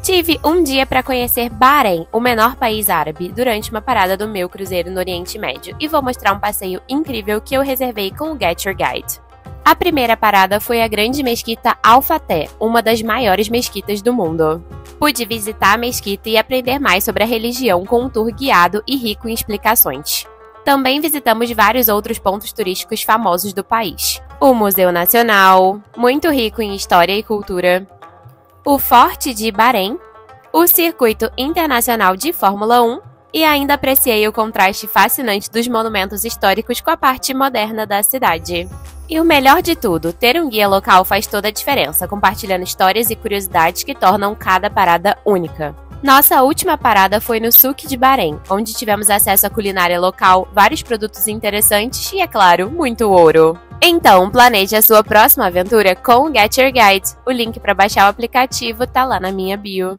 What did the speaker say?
Tive um dia para conhecer Bahrein, o menor país árabe, durante uma parada do meu cruzeiro no Oriente Médio, e vou mostrar um passeio incrível que eu reservei com o Get Your Guide. A primeira parada foi a grande mesquita Al-Fateh, uma das maiores mesquitas do mundo. Pude visitar a mesquita e aprender mais sobre a religião com um tour guiado e rico em explicações. Também visitamos vários outros pontos turísticos famosos do país. O Museu Nacional, muito rico em história e cultura, o Forte de Bahrein, o Circuito Internacional de Fórmula 1 e ainda apreciei o contraste fascinante dos monumentos históricos com a parte moderna da cidade. E o melhor de tudo, ter um guia local faz toda a diferença, compartilhando histórias e curiosidades que tornam cada parada única. Nossa última parada foi no Souk de Bahrein, onde tivemos acesso à culinária local, vários produtos interessantes e, é claro, muito ouro. Então, planeje a sua próxima aventura com o Get Your Guide. O link para baixar o aplicativo tá lá na minha bio.